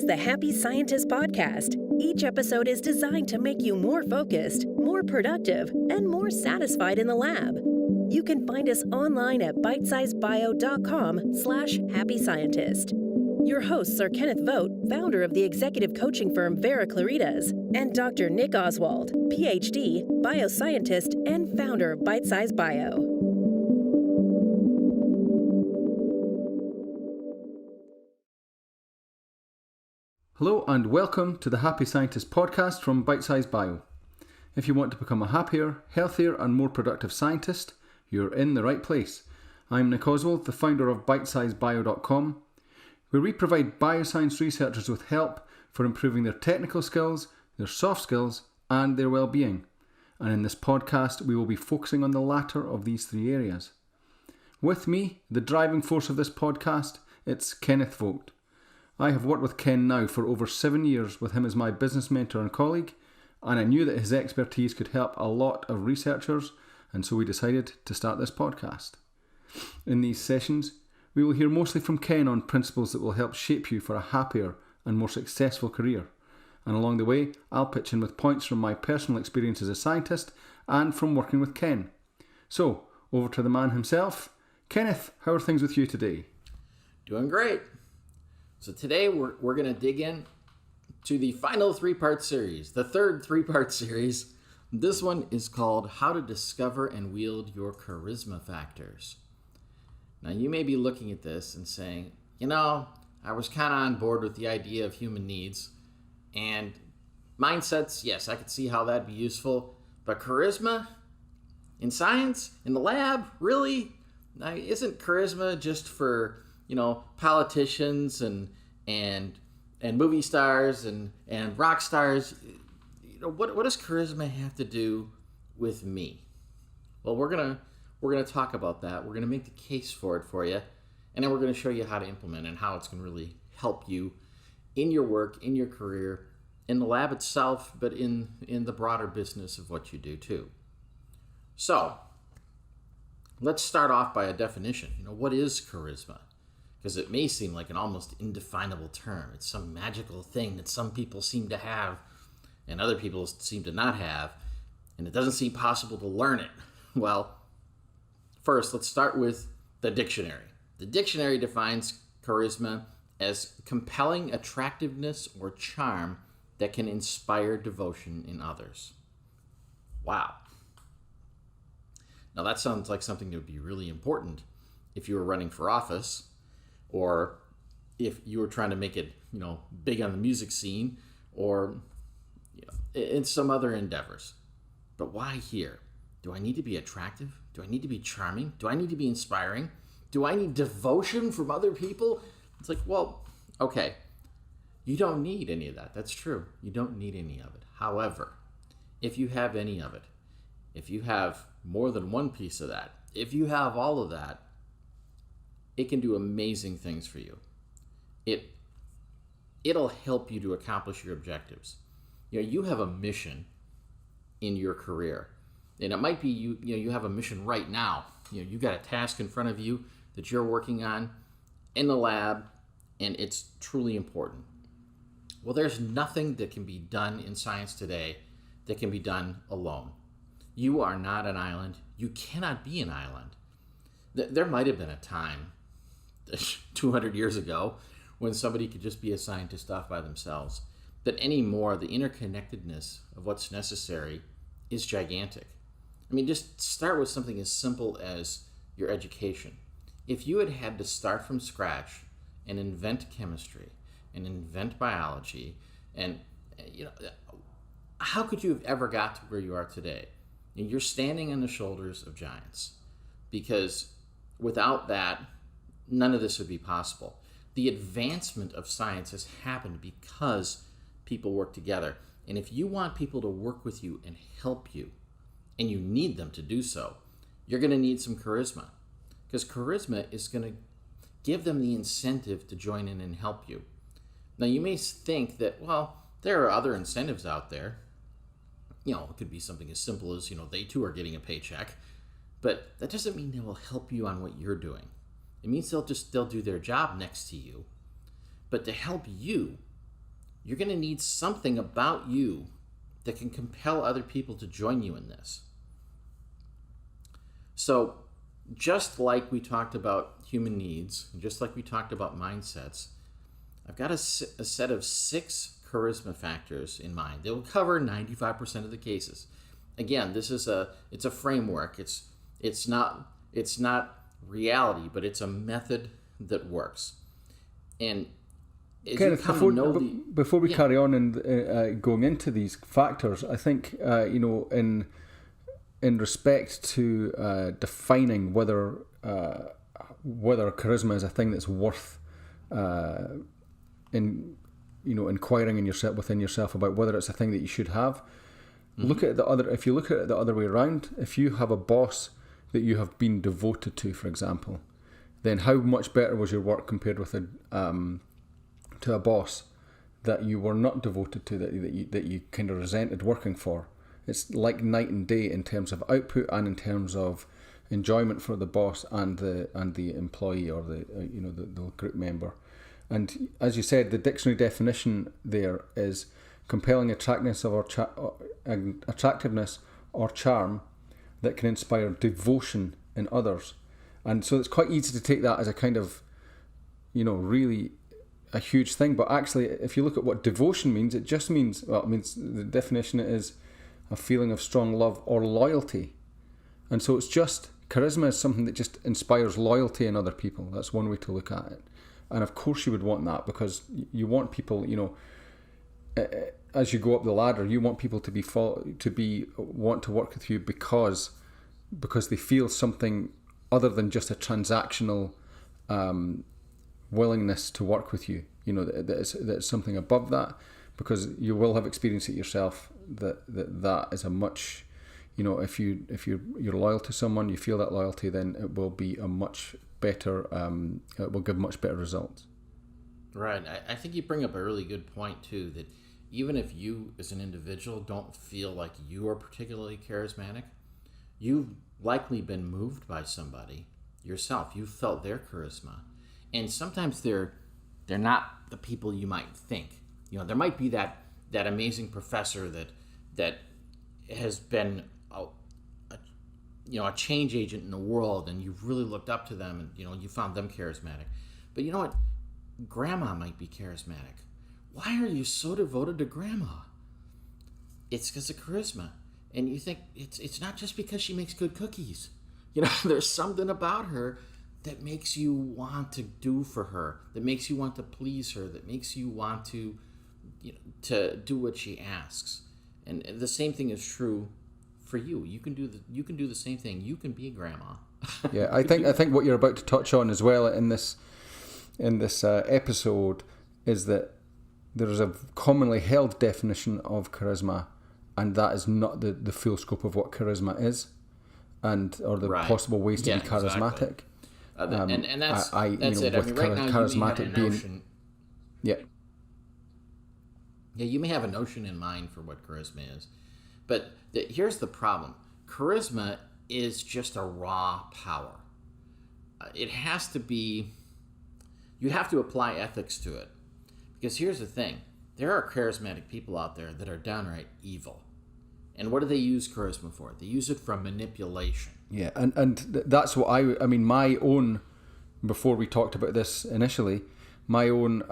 is the Happy Scientist Podcast. Each episode is designed to make you more focused, more productive, and more satisfied in the lab. You can find us online at bitesizebio.com/happyscientist. Your hosts are Kenneth Vogt, founder of the executive coaching firm Vera Claritas, and Dr. Nick Oswald, PhD, bioscientist, and founder of Bitesize Bio. Hello and welcome to the Happy Scientist podcast from Bitesize Bio. If you want to become a happier, healthier and more productive scientist, you're in the right place. I'm Nick Oswald, the founder of bitesizebio.com, where we provide bioscience researchers with help for improving their technical skills, their soft skills and their well-being. And in this podcast, we will be focusing on the latter of these three areas. With me, the driving force of this podcast, it's Kenneth Vogt. I have worked with Ken now for over 7 years, with him as my business mentor and colleague, and I knew that his expertise could help a lot of researchers, and so we decided to start this podcast. In these sessions, we will hear mostly from Ken on principles that will help shape you for a happier and more successful career. And along the way, I'll pitch in with points from my personal experience as a scientist and from working with Ken. So, over to the man himself. Kenneth, how are things with you today? Doing great. So today we're going to dig in to the final three-part series, the third three-part series. This one is called How to Discover and Wield Your Charisma Factors. Now you may be looking at this and saying, I was kind of on board with the idea of human needs and mindsets. Yes, I could see how that'd be useful, but charisma in science, in the lab, really? Now, isn't charisma just for politicians and movie stars and rock stars? What does charisma have to do with me? Well, we're gonna talk about that. We're gonna make the case for it for you, and then we're gonna show you how to implement and how it's gonna really help you in your work, in your career, in the lab itself, but in the broader business of what you do too. So let's start off by a definition. What is charisma? Because it may seem like an almost indefinable term. It's some magical thing that some people seem to have and other people seem to not have, and it doesn't seem possible to learn it. Well, first, let's start with the dictionary. The dictionary defines charisma as compelling attractiveness or charm that can inspire devotion in others. Wow. Now that sounds like something that would be really important if you were running for office, or if you were trying to make it, big on the music scene, or in some other endeavors. But why here? Do I need to be attractive? Do I need to be charming? Do I need to be inspiring? Do I need devotion from other people? It's like, well, okay, you don't need any of that. That's true. You don't need any of it. However, if you have any of it, if you have more than one piece of that, if you have all of that, it can do amazing things for you. It'll help you to accomplish your objectives. You have a mission in your career, and it might be you have a mission right now. You got a task in front of you that you're working on in the lab, and it's truly important. Well, there's nothing that can be done in science today that can be done alone. You are not an island. You cannot be an island. There might have been a time 200 years ago when somebody could just be a scientist off by themselves. But anymore, the interconnectedness of what's necessary is gigantic. Just start with something as simple as your education. If you had to start from scratch and invent chemistry and invent biology, and how could you have ever got to where you are today? You're standing on the shoulders of giants, because without that, none of this would be possible. The advancement of science has happened because people work together. And if you want people to work with you and help you, and you need them to do so, you're going to need some charisma. Because charisma is going to give them the incentive to join in and help you. Now, you may think that, there are other incentives out there. It could be something as simple as, they too are getting a paycheck. But that doesn't mean they will help you on what you're doing. It means they'll do their job next to you. But to help you, you're going to need something about you that can compel other people to join you in this. So just like we talked about human needs, just like we talked about mindsets, I've got a set of 6 charisma factors in mind. They'll cover 95% of the cases. Again, it's a framework. It's not reality, but it's a method that works. And Kenneth, before we carry on and going into these factors, I think in respect to defining whether charisma is a thing that's worth inquiring within yourself about whether it's a thing that you should have. Mm-hmm. If you look at it the other way around, if you have a boss that you have been devoted to, for example, then how much better was your work compared with to a boss that you were not devoted to, that you kind of resented working for? It's like night and day in terms of output and in terms of enjoyment for the boss and the employee or the group member. And as you said, the dictionary definition there is compelling attractiveness or charm that can inspire devotion in others. And so it's quite easy to take that as a kind of, really a huge thing. But actually, if you look at what devotion means, it just means, the definition is a feeling of strong love or loyalty. And so it's just, charisma is something that just inspires loyalty in other people. That's one way to look at it. And of course you would want that, because you want people, as you go up the ladder, you want people to want to work with you because they feel something other than just a transactional willingness to work with you. That's something above that, because you will have experienced it yourself that is a much, if you're loyal to someone, you feel that loyalty, then it will be a much better, it will give much better results. Right. I think you bring up a really good point too, that even if you as an individual don't feel like you are particularly charismatic, you've likely been moved by somebody yourself. You felt their charisma. And sometimes they're not the people you might think. There might be that amazing professor that has been a change agent in the world, and you've really looked up to them, and you found them charismatic. But you know what? Grandma might be charismatic. Why are you so devoted to Grandma? It's because of charisma. And you think it's not just because she makes good cookies. There's something about her that makes you want to do for her, that makes you want to please her, that makes you want to do what she asks. And the same thing is true for you. You can do the same thing. You can be a grandma. Yeah, I think what you're about to touch on as well in this episode is that there is a commonly held definition of charisma, and that is not the full scope of what charisma is, or the possible ways to be charismatic. Exactly. And that's it. With right now charismatic you may have a notion. Yeah. Yeah, you may have a notion in mind for what charisma is, but here's the problem. Charisma is just a raw power. It has to be. You have to apply ethics to it. Because here's the thing. There are charismatic people out there that are downright evil. And what do they use charisma for? They use it for manipulation. Yeah, and that's what my own, before we talked about this initially, my own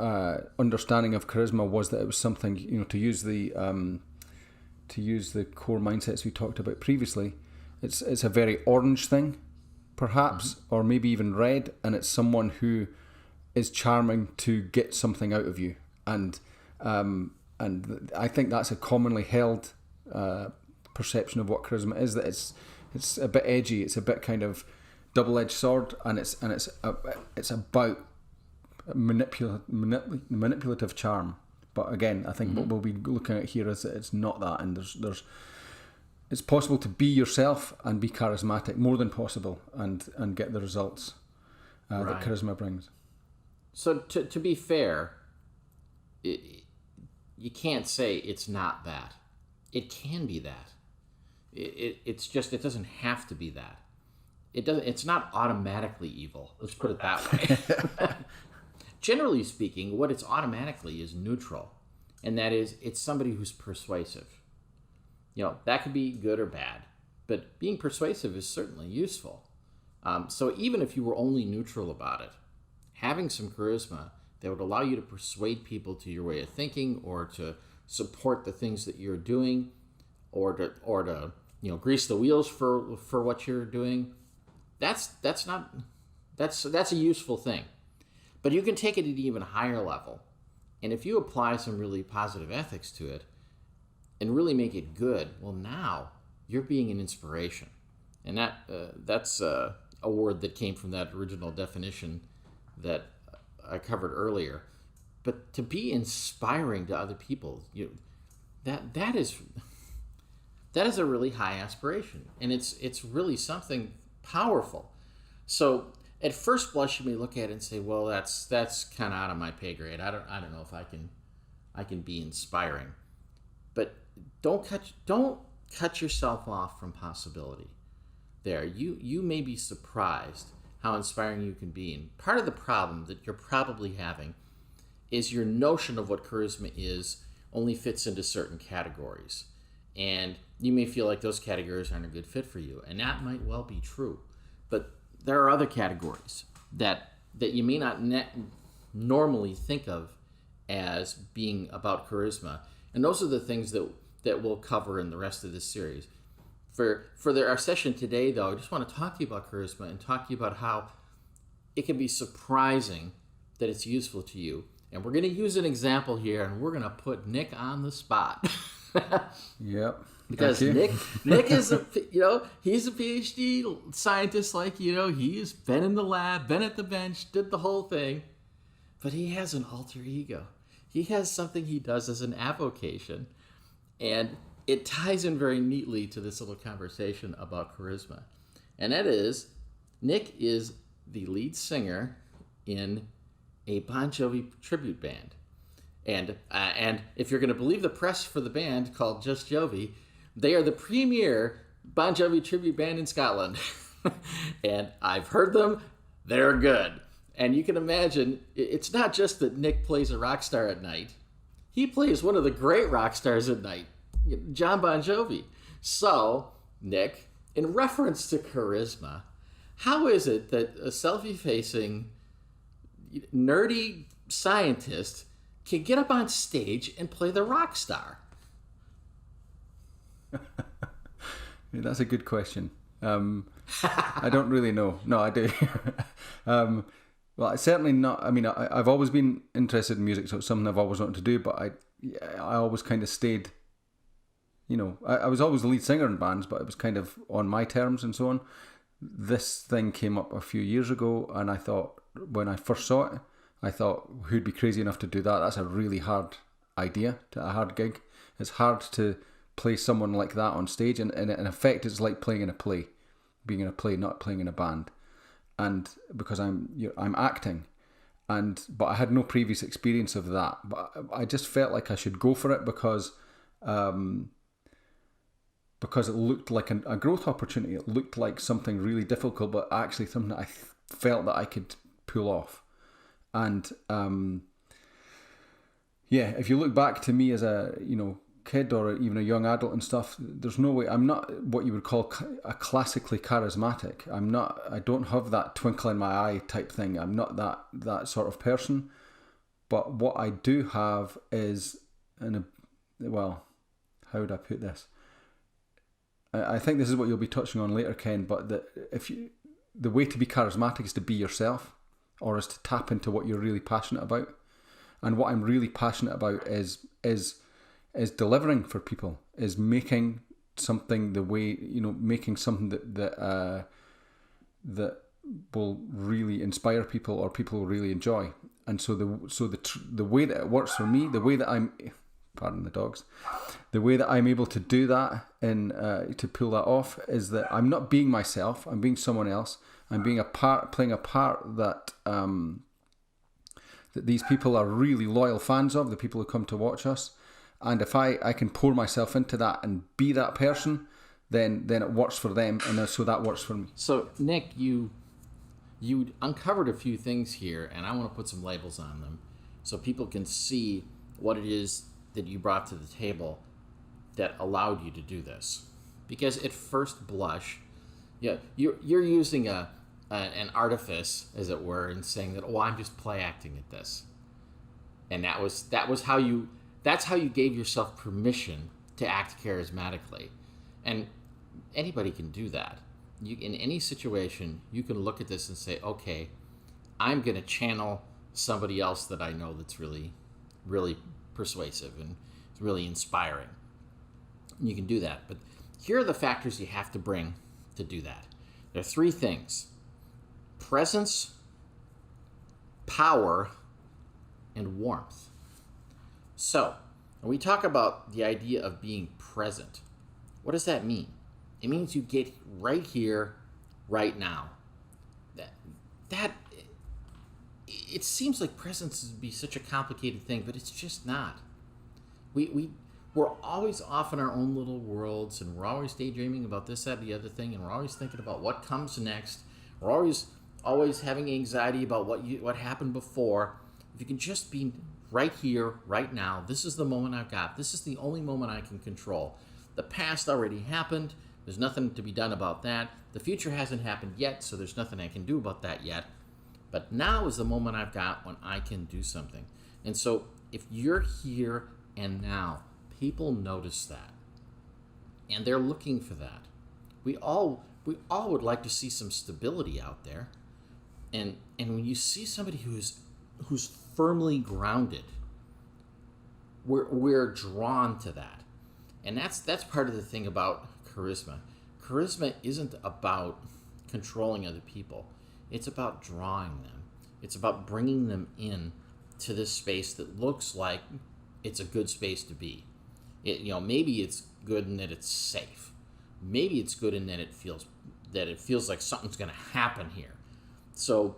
understanding of charisma was that it was something, to use the core mindsets we talked about previously, it's a very orange thing, perhaps, mm-hmm. or maybe even red, and it's someone who is charming to get something out of you. And I think that's a commonly held perception of what charisma is, that it's a bit edgy, it's a bit kind of double-edged sword, and it's about manipulative charm. But again, I think mm-hmm. what we'll be looking at here is that it's not that, and it's possible to be yourself and be charismatic, more than possible, and get the results that charisma brings. So to be fair, you can't say it's not that. It can be that. It's just, it doesn't have to be that. It's not automatically evil. Let's put it that way. Generally speaking, what it's automatically is neutral. and that is it's somebody who's persuasive. That could be good or bad, but being persuasive is certainly useful. So even if you were only neutral about it, having some charisma that would allow you to persuade people to your way of thinking, or to support the things that you're doing, or to grease the wheels for what you're doing, that's a useful thing. But you can take it at an even higher level, and if you apply some really positive ethics to it and really make it good, well, now you're being an inspiration. And that's a word that came from that original definition that I covered earlier. But to be inspiring to other people, that is a really high aspiration, and it's really something powerful. So at first blush, you may look at it and say, well, that's kind of out of my pay grade. I don't know if I can be inspiring. But don't cut yourself off from possibility. There, you may be surprised how inspiring you can be. And part of the problem that you're probably having is your notion of what charisma is only fits into certain categories. And you may feel like those categories aren't a good fit for you. And that might well be true. But there are other categories that you may not normally think of as being about charisma. And those are the things that we'll cover in the rest of this series. For our session today, though, I just want to talk to you about charisma and talk to you about how it can be surprising that it's useful to you. And we're going to use an example here, and we're going to put Nick on the spot. Yep. Because Nick is he's a PhD scientist, he's been in the lab, been at the bench, did the whole thing, but he has an alter ego. He has something he does as an avocation, and it ties in very neatly to this little conversation about charisma. And that is, Nick is the lead singer in a Bon Jovi tribute band. And if you're going to believe the press for the band called Just Jovi, they are the premier Bon Jovi tribute band in Scotland. And I've heard them. They're good. And you can imagine, it's not just that Nick plays a rock star at night. He plays one of the great rock stars at night, John Bon Jovi. So, Nick, in reference to charisma, how is it that a selfie-facing, nerdy scientist can get up on stage and play the rock star? That's a good question. I don't really know. No, I do. Well, it's certainly not. I mean, I've always been interested in music, so it's something I've always wanted to do. But I always kind of stayed. I was always the lead singer in bands, but it was kind of on my terms and so on. This thing came up a few years ago, and I thought, when I first saw it, I thought, who'd be crazy enough to do that? That's a really hard idea, a hard gig. It's hard to play someone like that on stage, and in effect, it's like playing in a play, being in a play, not playing in a band. And because I'm acting, but I had no previous experience of that. But I just felt like I should go for it because it looked like a growth opportunity. It looked like something really difficult, but actually something that I felt that I could pull off. And if you look back to me as a kid or even a young adult and stuff, there's no way. I'm not what you would call a classically charismatic. I don't have that twinkle in my eye type thing. I'm not that sort of person. But what I do have is how would I put this? I think this is what you'll be touching on later, Ken. But the way to be charismatic is to be yourself, or is to tap into what you're really passionate about. And what I'm really passionate about is delivering for people, is making something making something that will really inspire people, or people will really enjoy. And so the way that it works for me, the way that I'm, pardon the dogs, the way that I'm able to do that and to pull that off is that I'm not being myself. I'm being someone else. I'm playing a part that that these people are really loyal fans of, the people who come to watch us. And if I can pour myself into that and be that person, then it works for them, and so that works for me. So, Nick, you uncovered a few things here, and I want to put some labels on them so people can see what it is that you brought to the table that allowed you to do this? Because at first blush, you're using an artifice, as it were, and saying that, I'm just play acting at this, and that's how you gave yourself permission to act charismatically, and anybody can do that. In any situation, you can look at this and say, okay, I'm going to channel somebody else that I know that's really, really persuasive and really inspiring. You can do that, but here are the factors you have to bring to do that. There are 3 things: presence, power, and warmth. So, when we talk about the idea of being present, what does that mean? It means you get right here, right now. That it seems like presence would be such a complicated thing, but it's just not. We're always off in our own little worlds, and we're always daydreaming about this, that, the other thing, and we're always thinking about what comes next. We're always having anxiety about what happened before. If you can just be right here, right now, this is the moment I've got. This is the only moment I can control. The past already happened. There's nothing to be done about that. The future hasn't happened yet, so there's nothing I can do about that yet. But now is the moment I've got when I can do something. And so if you're here and now, people notice that. And they're looking for that. We all would like to see some stability out there. And when you see somebody who's firmly grounded, we're drawn to that. And that's part of the thing about charisma. Charisma isn't about controlling other people. It's about drawing them. It's about bringing them in to this space that looks like it's a good space to be. Maybe it's good in that it's safe. Maybe it's good in that it feels like something's going to happen here. So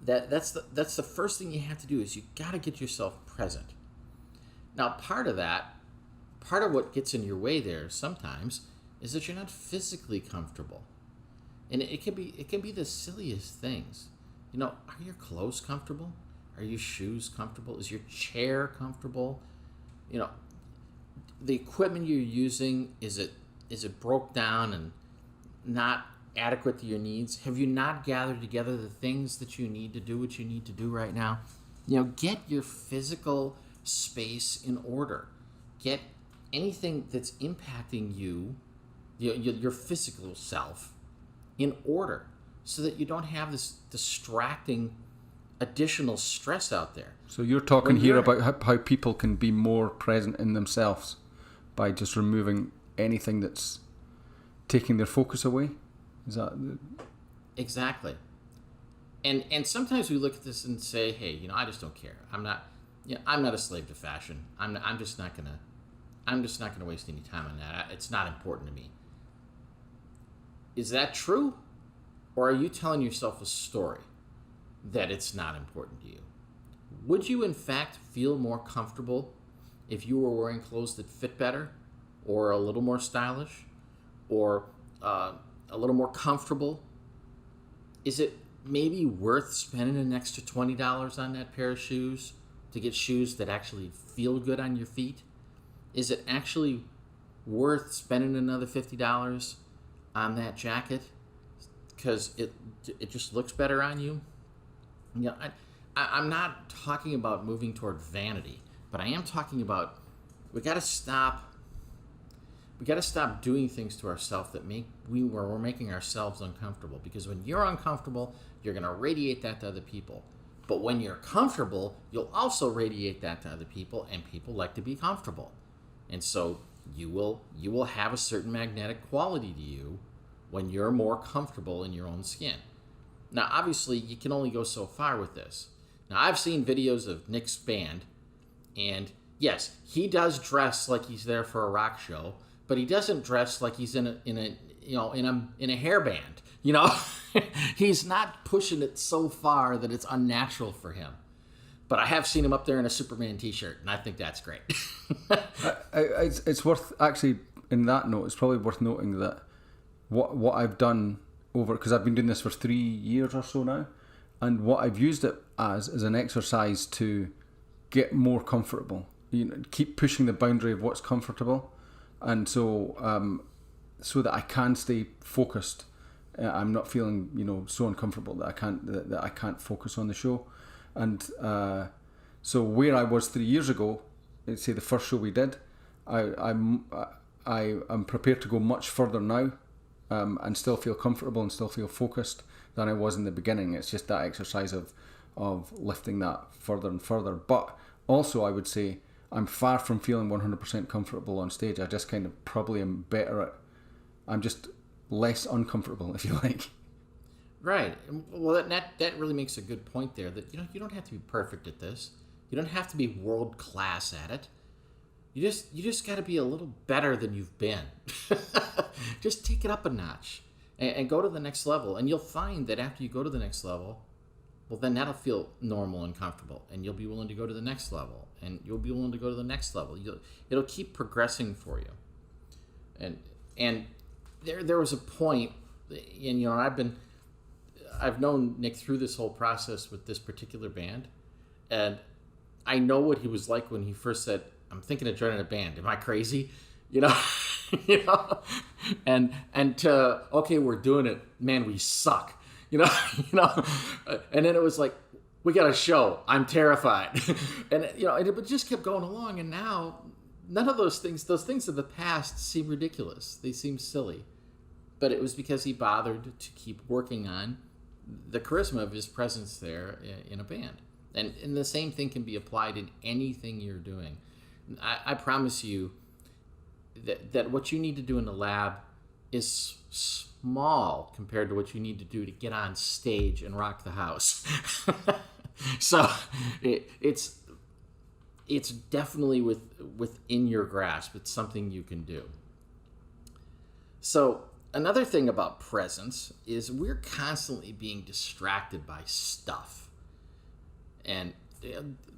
that's the first thing you have to do is you got to get yourself present. Now, part of what gets in your way there sometimes is that you're not physically comfortable. And it can be the silliest things. Are your clothes comfortable? Are your shoes comfortable? Is your chair comfortable? The equipment you're using, is it broke down and not adequate to your needs? Have you not gathered together the things that you need to do what you need to do right now? Get your physical space in order. Get anything that's impacting you, your physical self, in order, so that you don't have this distracting additional stress out there. So you're talking here about how people can be more present in themselves by just removing anything that's taking their focus away? Is that exactly? And sometimes we look at this and say, hey, I just don't care. I'm not a slave to fashion. I'm just not gonna waste any time on that. It's not important to me. Is that true? Or are you telling yourself a story that it's not important to you? Would you in fact feel more comfortable if you were wearing clothes that fit better, or a little more stylish, or a little more comfortable? Is it maybe worth spending an extra $20 on that pair of shoes to get shoes that actually feel good on your feet? Is it actually worth spending another $50 on that jacket because it just looks better on you? I'm not talking about moving toward vanity, but I am talking about we got to stop doing things to ourselves that we're making ourselves uncomfortable. Because when you're uncomfortable, you're going to radiate that to other people. But when you're comfortable, you'll also radiate that to other people, and people like to be comfortable. And so you will have a certain magnetic quality to you when you're more comfortable in your own skin. Now, obviously, you can only go so far with this. Now, I've seen videos of Nick's band, and yes, he does dress like he's there for a rock show, but he doesn't dress like he's in a hair band. He's not pushing it so far that it's unnatural for him. But I have seen him up there in a Superman t-shirt, and I think that's great. It's worth, actually, in that note, it's probably worth noting that what I've done because I've been doing this for 3 years or so now, and what I've used it as is an exercise to get more comfortable. keep pushing the boundary of what's comfortable, and so that I can stay focused. I'm not feeling so uncomfortable that I can't focus on the show, and so where I was 3 years ago, let's say the first show we did, I'm prepared to go much further now, and still feel comfortable and still feel focused than I was in the beginning. It's just that exercise of lifting that further and further. But also, I would say I'm far from feeling 100% comfortable on stage. I just kind of probably am better at. I'm just less uncomfortable, if you like. Right. Well, that really makes a good point there. That you don't have to be perfect at this. You don't have to be world class at it. You just got to be a little better than you've been. Just take it up a notch and go to the next level. And you'll find that after you go to the next level, well, then that'll feel normal and comfortable, and you'll be willing to go to the next level, and you'll be willing to go to the next level. It'll keep progressing for you. And there was a point, and I've known Nick through this whole process with this particular band, and I know what he was like when he first said, "I'm thinking of joining a band. Am I crazy?" and okay, we're doing it. Man, we suck. And then it was like, we got a show. I'm terrified. and it just kept going along. And now none of those things of the past seem ridiculous. They seem silly. But it was because he bothered to keep working on the charisma of his presence there in a band. And the same thing can be applied in anything you're doing. I promise you that what you need to do in the lab is small compared to what you need to do to get on stage and rock the house. So it's definitely within your grasp. It's something you can do. So another thing about presence is we're constantly being distracted by stuff and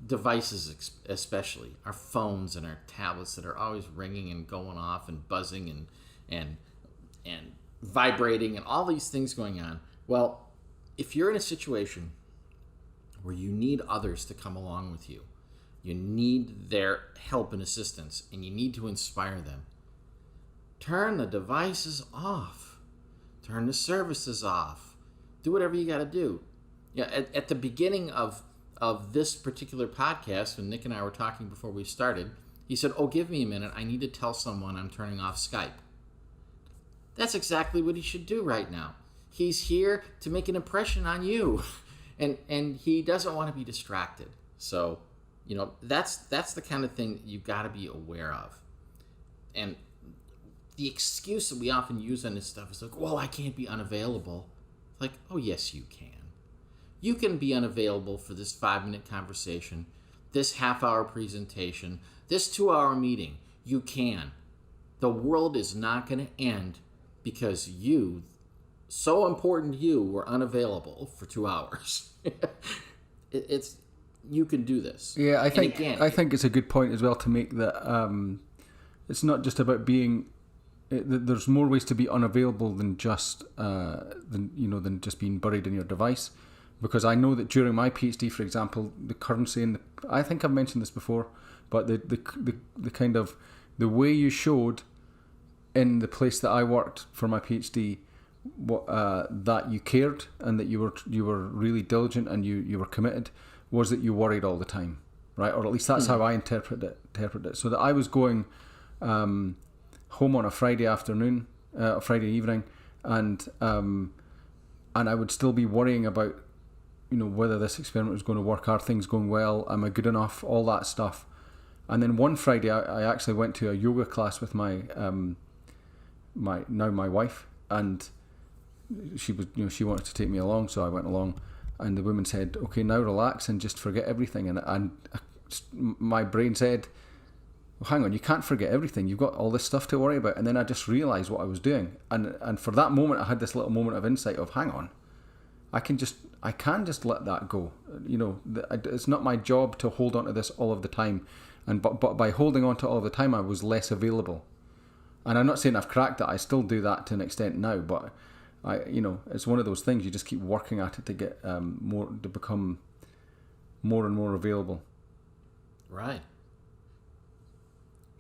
devices, especially our phones and our tablets that are always ringing and going off and buzzing and vibrating and all these things going on. Well, if you're in a situation where you need others to come along with you, you need their help and assistance, and you need to inspire them, turn the devices off, turn the services off, do whatever you got to do. At the beginning of this particular podcast, when Nick and I were talking before we started, he said, "Oh, give me a minute. I need to tell someone I'm turning off Skype." That's exactly what he should do right now. He's here to make an impression on you, and he doesn't want to be distracted. So, that's the kind of thing you got to be aware of. And the excuse that we often use on this stuff is like, "Well, I can't be unavailable." Like, oh, yes, you can. You can be unavailable for this 5-minute conversation, this half-hour presentation, this 2-hour meeting. You can. The world is not going to end because you, so important you, were unavailable for 2 hours. You can do this. Yeah, I think it's a good point as well to make that it's not just about being. There's more ways to be unavailable than just than just being buried in your device. Because I know that during my PhD, for example, the currency and I think I've mentioned this before, but the kind of the way you showed in the place that I worked for my PhD, that you cared and that you were really diligent and you were committed, was that you worried all the time, right? Or at least that's how I interpret it. So that I was going home on a Friday afternoon, Friday evening, and I would still be worrying about whether this experiment was going to work, are things going well, am I good enough, all that stuff. And then one Friday I actually went to a yoga class with my wife, and she was she wanted to take me along, so I went along, and the woman said, "Okay, now relax and just forget everything." And my brain said, "Well, hang on, you can't forget everything, you've got all this stuff to worry about." And then I just realised what I was doing, and for that moment I had this little moment of insight of, hang on, I can just let that go. It's not my job to hold on to this all of the time. But by holding on to it all of the time, I was less available. And I'm not saying I've cracked it. I still do that to an extent now. But it's one of those things. You just keep working at it to get to become more and more available. Right.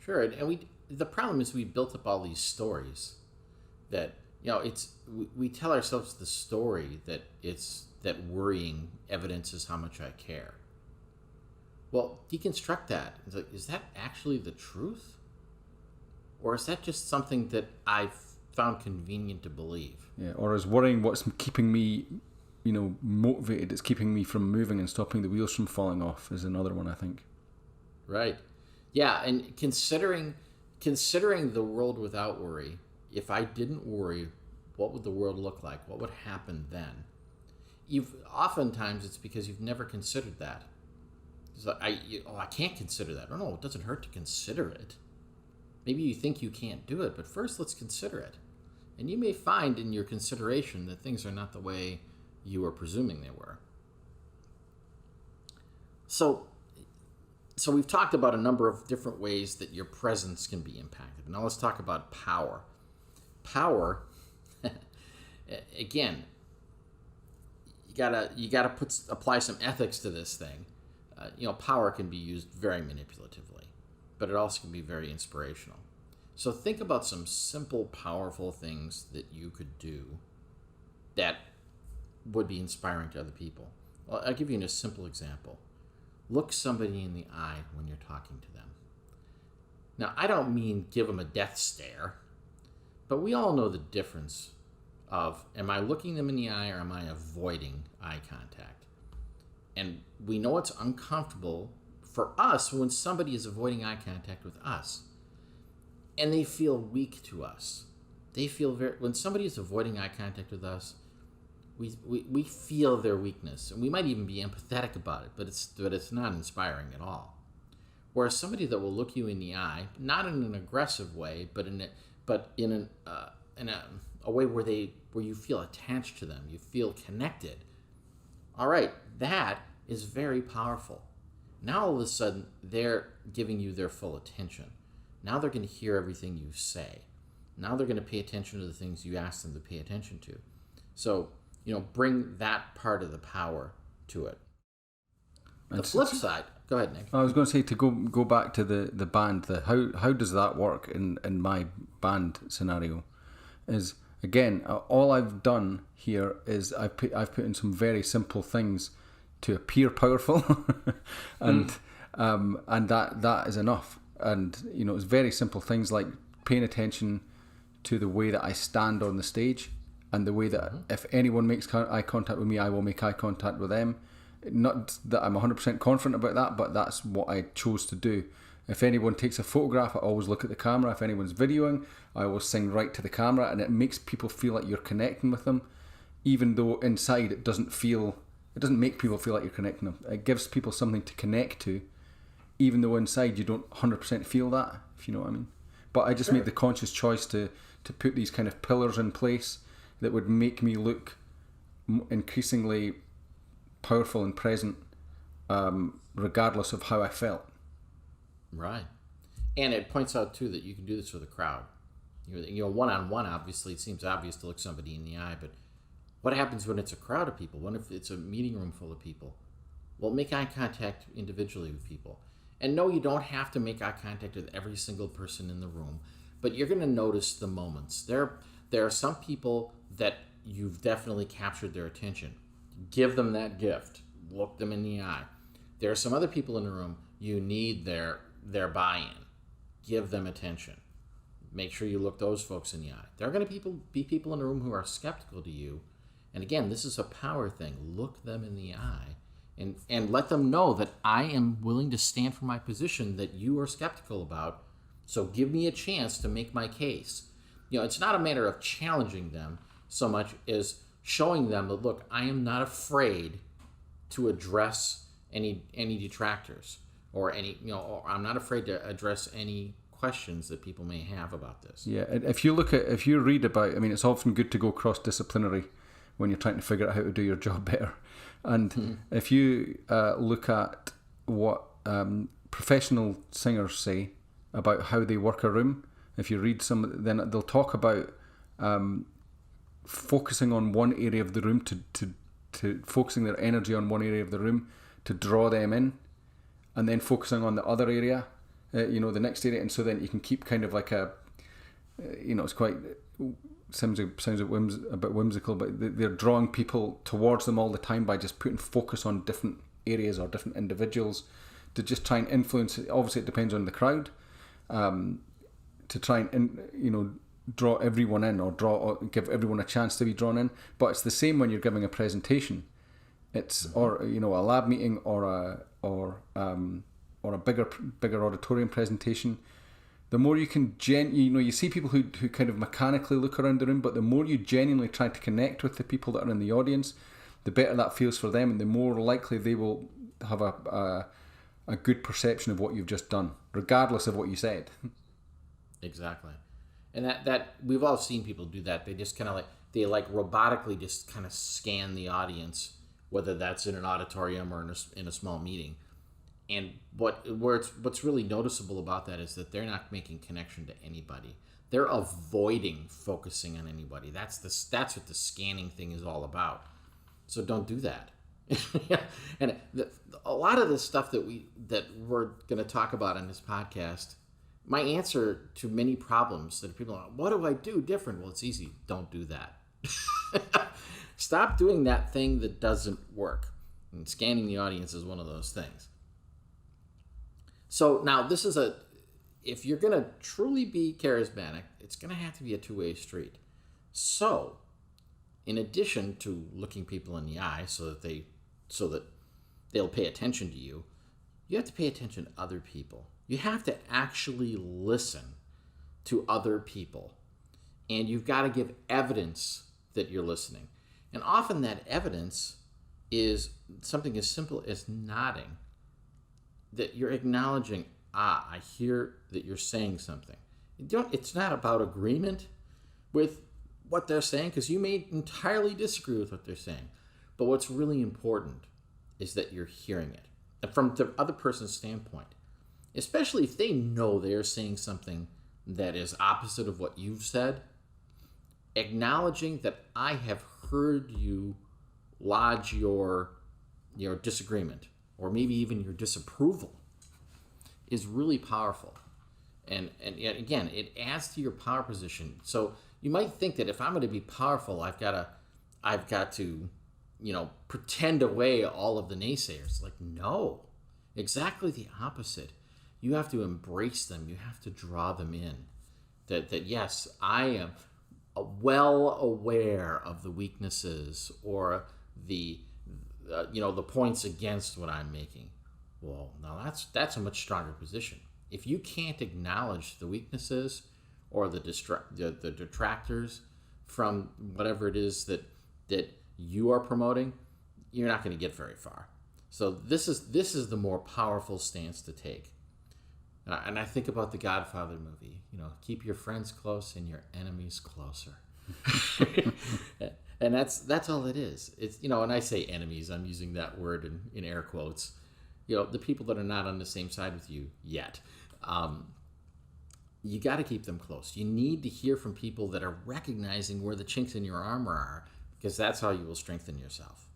Sure, and the problem is we built up all these stories that we tell ourselves the story that that worrying evidences how much I care. Well, deconstruct that. It's like, is that actually the truth? Or is that just something that I've found convenient to believe? Yeah, or is worrying what's keeping me, motivated? It's keeping me from moving and stopping the wheels from falling off is another one, I think. Right. Yeah, and considering the world without worry, if I didn't worry, what would the world look like? What would happen then? Oftentimes it's because you've never considered that. So I can't consider that. No, it doesn't hurt to consider it. Maybe you think you can't do it, but first let's consider it. And you may find in your consideration that things are not the way you were presuming they were. So we've talked about a number of different ways that your presence can be impacted. Now let's talk about power. Power, again, you gotta apply some ethics to this thing. Power can be used very manipulatively, but it also can be very inspirational. So think about some simple, powerful things that you could do that would be inspiring to other people. Well, I'll give you a simple example. Look somebody in the eye when you're talking to them. Now, I don't mean give them a death stare, but we all know the difference of, am I looking them in the eye or am I avoiding eye contact? And we know it's uncomfortable for us when somebody is avoiding eye contact with us. And they feel weak to us. They feel when somebody is avoiding eye contact with us, we feel their weakness, and we might even be empathetic about it, but it's not inspiring at all. Whereas somebody that will look you in the eye, not in an aggressive way, but in a way where you feel attached to them, you feel connected. All right, that is very powerful. Now all of a sudden they're giving you their full attention. Now they're going to hear everything you say. Now they're going to pay attention to the things you ask them to pay attention to. So, bring that part of the power to it. The flip side, go ahead, Nick. I was going to say, to go back to the band, how does that work in my band scenario? Is, again, all I've done here is I've put in some very simple things to appear powerful, and that is enough. And it's very simple things like paying attention to the way that I stand on the stage, and the way that if anyone makes eye contact with me, I will make eye contact with them. Not that I'm 100% confident about that, but that's what I chose to do. If anyone takes a photograph, I always look at the camera. If anyone's videoing, I always sing right to the camera, and it makes people feel like you're connecting with them, even though inside it doesn't make people feel like you're connecting them. It gives people something to connect to, even though inside you don't 100% feel that, if you know what I mean. But I just made the conscious choice to put these kind of pillars in place that would make me look increasingly powerful and present, regardless of how I felt. Right. And it points out, too, that you can do this with a crowd. One-on-one, obviously, it seems obvious to look somebody in the eye, but what happens when it's a crowd of people? What if it's a meeting room full of people? Well, make eye contact individually with people. And no, you don't have to make eye contact with every single person in the room, but you're going to notice the moments. There are some people that you've definitely captured their attention. Give them that gift. Look them in the eye. There are some other people in the room you need their buy-in. Give them attention. Make sure you look those folks in the eye. There are going to be people in the room who are skeptical to you. And again, this is a power thing. Look them in the eye and let them know that I am willing to stand for my position that you are skeptical about. So give me a chance to make my case. It's not a matter of challenging them so much as showing them that, look, I am not afraid to address any detractors or or I'm not afraid to address any questions that people may have about this. Yeah, if you read about, it's often good to go cross-disciplinary when you're trying to figure out how to do your job better. And if you look at what professional singers say about how they work a room, if you read some, then they'll talk about focusing on one area of the room to focusing their energy on one area of the room to draw them in, and then focusing on the other area the next area, and so then you can keep kind of like it's quite sounds a bit whimsical, but they're drawing people towards them all the time by just putting focus on different areas or different individuals to just try and influence. Obviously, it depends on the crowd, to try and draw everyone in or give everyone a chance to be drawn in. But it's the same when you're giving a presentation. It's or a lab meeting or a bigger auditorium presentation. The more you can you see people who kind of mechanically look around the room, but the more you genuinely try to connect with the people that are in the audience, the better that feels for them, and the more likely they will have a good perception of what you've just done, regardless of what you said. Exactly. And that we've all seen people do that. They just kind of like robotically just kind of scan the audience, whether that's in an auditorium or in a small meeting. And what's really noticeable about that is that they're not making connection to anybody. They're avoiding focusing on anybody. That's what the scanning thing is all about. So don't do that. And a lot of the stuff that we're going to talk about in this podcast, my answer to many problems that people are, what do I do different? Well, it's easy. Don't do that. Stop doing that thing that doesn't work. And scanning the audience is one of those things. So now if you're going to truly be charismatic, it's going to have to be a two-way street. So in addition to looking people in the eye so that they'll pay attention to you, you have to pay attention to other people. You have to actually listen to other people. And you've got to give evidence that you're listening. And often that evidence is something as simple as nodding. That you're acknowledging, I hear that you're saying something. It's not about agreement with what they're saying, because you may entirely disagree with what they're saying. But what's really important is that you're hearing it. And from the other person's standpoint, especially if they know they're saying something that is opposite of what you've said, acknowledging that I have heard you lodge your disagreement, or maybe even your disapproval, is really powerful. And again, it adds to your power position. So you might think that if I'm going to be powerful, I've got to pretend away all of the naysayers. Like, no, exactly the opposite. You have to embrace them. You have to draw them in. That yes, I am well aware of the weaknesses or the points against what I'm making. Well, now that's a much stronger position. If you can't acknowledge the weaknesses or the detractors from whatever it is that you are promoting, you're not going to get very far. So this is the more powerful stance to take. And I think about the Godfather movie. Keep your friends close and your enemies closer. And that's all it is. It's and I say enemies, I'm using that word in air quotes. The people that are not on the same side with you yet. You got to keep them close. You need to hear from people that are recognizing where the chinks in your armor are, because that's how you will strengthen yourself.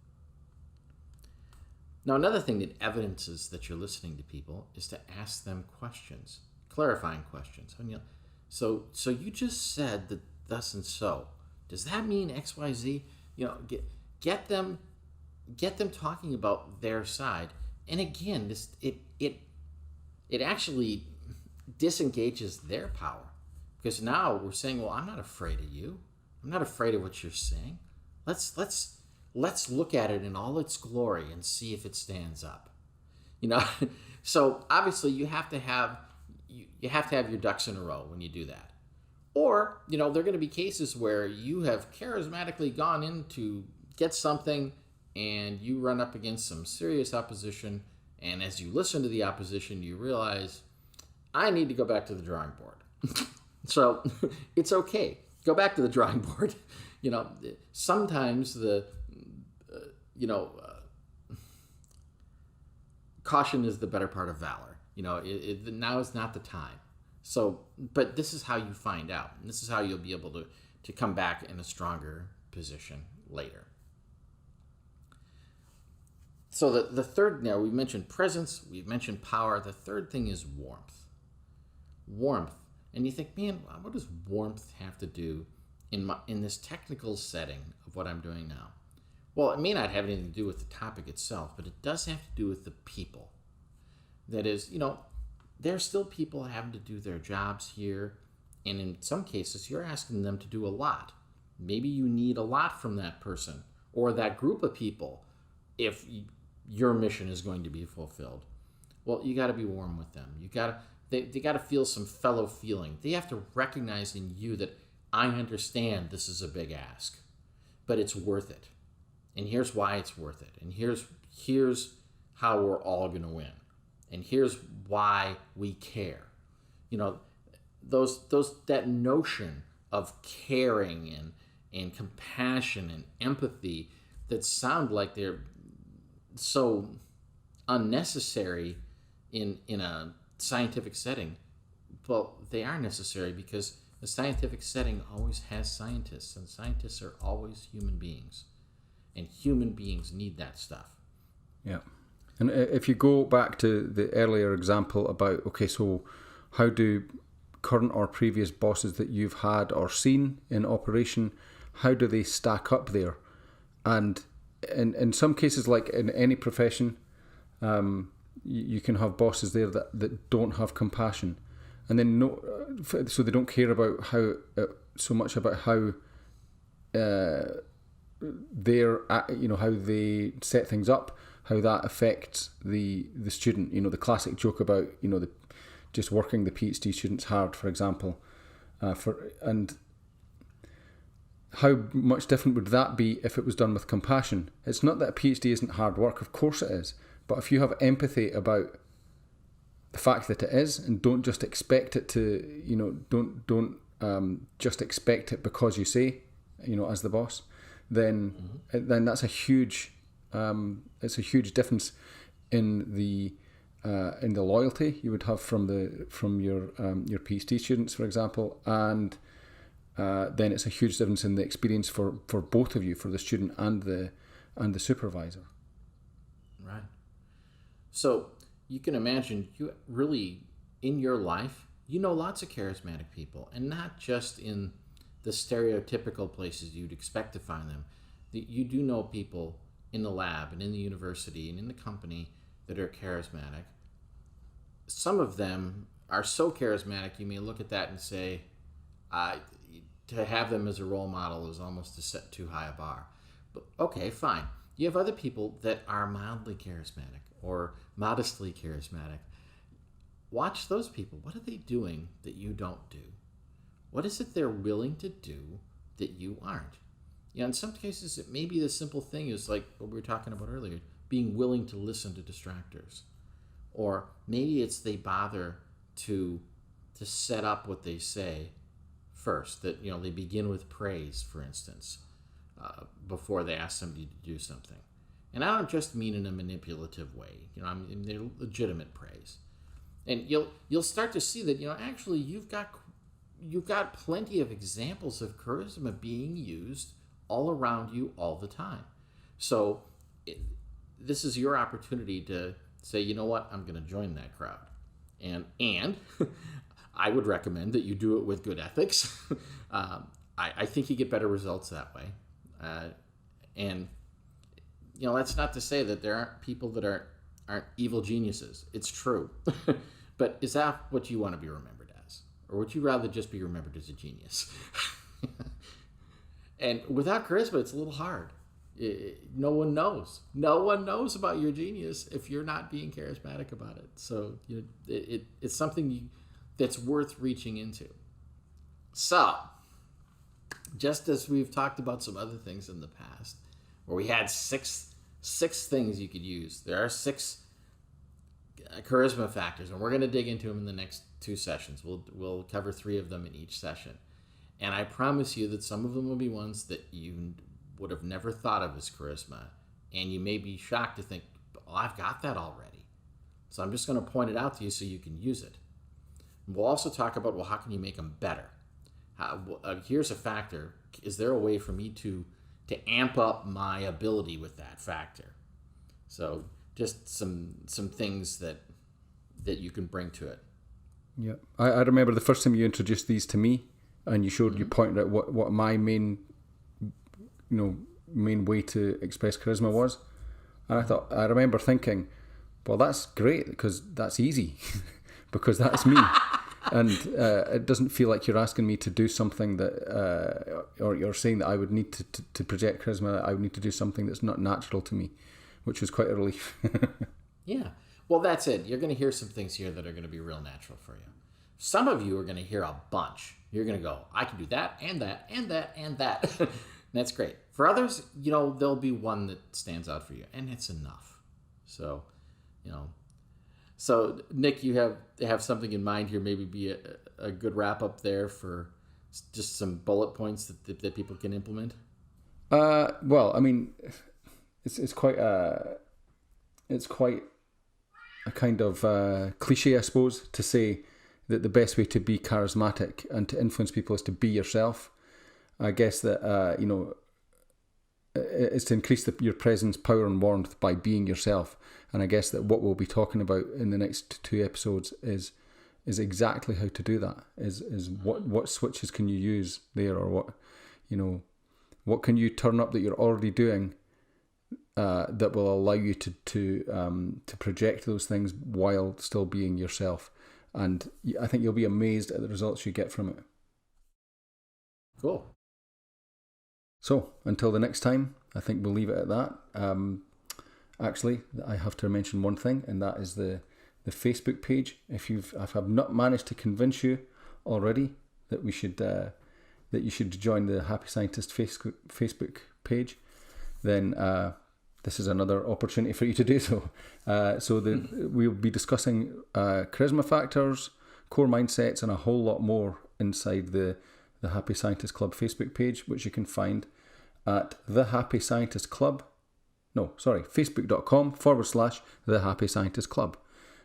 Now, another thing that evidences that you're listening to people is to ask them questions, clarifying questions. So you just said that thus and so. Does that mean X, Y, Z? Get them talking about their side. And again, it actually disengages their power, because now we're saying, well, I'm not afraid of you. I'm not afraid of what you're saying. Let's look at it in all its glory and see if it stands up. So obviously you have to have your ducks in a row when you do that. Or, there are going to be cases where you have charismatically gone in to get something and you run up against some serious opposition, and as you listen to the opposition, you realize, I need to go back to the drawing board. So it's okay. Go back to the drawing board. Sometimes caution is the better part of valor. Now is not the time. So, but this is how you find out. And this is how you'll be able to come back in a stronger position later. So the third, now we mentioned presence, we've mentioned power. The third thing is warmth. warmth. And you think, man, what does warmth have to do in this technical setting of what I'm doing now? Well, it may not have anything to do with the topic itself, but it does have to do with the people. That is, there's still people having to do their jobs here, and in some cases, you're asking them to do a lot. Maybe you need a lot from that person or that group of people if your mission is going to be fulfilled. Well, you got to be warm with them. They got to feel some fellow feeling. They have to recognize in you that I understand this is a big ask, but it's worth it. And here's why it's worth it. And here's how we're all going to win. And here's why we care. That notion of caring and compassion and empathy that sound like they're so unnecessary in a scientific setting. Well, they are necessary because the scientific setting always has scientists, and scientists are always human beings. And human beings need that stuff. Yeah. And if you go back to the earlier example about, okay, so how do current or previous bosses that you've had or seen in operation, how do they stack up there? And in some cases, like in any profession, you can have bosses there that don't have compassion. And then so they don't care about so much about how how they set things up, how that affects the student. The classic joke about just working the PhD students hard, for example, and how much different would that be if it was done with compassion? It's not that a PhD isn't hard work, of course it is, but if you have empathy about the fact that it is, and don't just expect it to, don't just expect it because you say, as the boss, then that's a huge, it's a huge difference in the loyalty you would have from your PhD students, for example, and then it's a huge difference in the experience for both of you, for the student and the supervisor. Right. So you can imagine, you really, in your life, lots of charismatic people, and not just in the stereotypical places you'd expect to find them. You do know people in the lab and in the university and in the company that are charismatic. Some of them are so charismatic, you may look at that and say, to have them as a role model is almost to set too high a bar. But okay, fine. You have other people that are mildly charismatic or modestly charismatic. Watch those people. What are they doing that you don't do? What is it they're willing to do that you aren't? In some cases, it may be the simple thing is like what we were talking about earlier, being willing to listen to distractors. Or maybe it's they bother to set up what they say first, that they begin with praise, for instance, before they ask somebody to do something. And I don't just mean in a manipulative way. I mean they're legitimate praise. And you'll start to see that actually you've got plenty of examples of charisma being used all around you all the time. So this is your opportunity to say, you know what, I'm going to join that crowd. And I would recommend that you do it with good ethics. I think you get better results that way. And that's not to say that there aren't people that aren't evil geniuses. It's true. But is that what you want to be remembered as? Or would you rather just be remembered as a genius? And without charisma, it's a little hard. No one knows. No one knows about your genius if you're not being charismatic about it. So it's something that's worth reaching into. So, just as we've talked about some other things in the past, where we had six things you could use, there are 6 charisma factors, and we're going to dig into them in the next 2 sessions. We'll cover 3 of them in each session. And I promise you that some of them will be ones that you would have never thought of as charisma. And you may be shocked to think, oh, I've got that already. So I'm just going to point it out to you so you can use it. And we'll also talk about, well, how can you make them better? Here's a factor. Is there a way for me to amp up my ability with that factor? So just some things that you can bring to it. Yeah, I remember the first time you introduced these to me, and you pointed out what my main way to express charisma was, and I remember thinking, well, that's great because that's easy, because that's me, and it doesn't feel like you're asking me to do something that, or you're saying that I would need to project charisma. I would need to do something that's not natural to me, which was quite a relief. Yeah. Well, that's it. You're going to hear some things here that are going to be real natural for you. Some of you are going to hear a bunch. You're going to go, I can do that and that and that and that. And that's great. For others, there'll be one that stands out for you, and it's enough. So, So, Nick, you have something in mind here, maybe be a good wrap up there for just some bullet points that people can implement? Well, I mean, it's quite a kind of cliche, I suppose, to say that the best way to be charismatic and to influence people is to be yourself. I guess that, is to increase your presence, power and warmth by being yourself. And I guess that what we'll be talking about in the next 2 episodes is exactly how to do that, is what switches can you use there, or what can you turn up that you're already doing that will allow you to project those things while still being yourself. And I think you'll be amazed at the results you get from it. Cool. So until the next time, I think we'll leave it at that. Actually, I have to mention one thing, and that is the Facebook page. If I've not managed to convince you already that you should join the Happy Scientist Facebook page, then this is another opportunity for you to do so. We'll be discussing charisma factors, core mindsets, and a whole lot more inside the Happy Scientist Club Facebook page, which you can find at facebook.com/The Happy Scientist Club.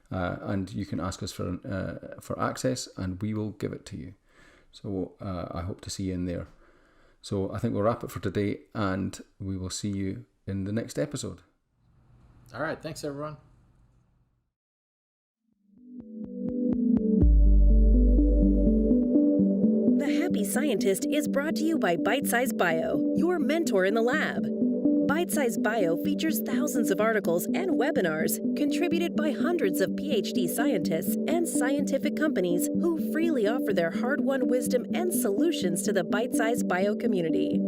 And you can ask us for access, and we will give it to you. So I hope to see you in there. So I think we'll wrap it for today, and we will see you in the next episode. All right. Thanks, everyone. The Happy Scientist is brought to you by Bitesize Bio, your mentor in the lab. Bitesize Bio features thousands of articles and webinars contributed by hundreds of PhD scientists and scientific companies who freely offer their hard-won wisdom and solutions to the Bitesize Bio community.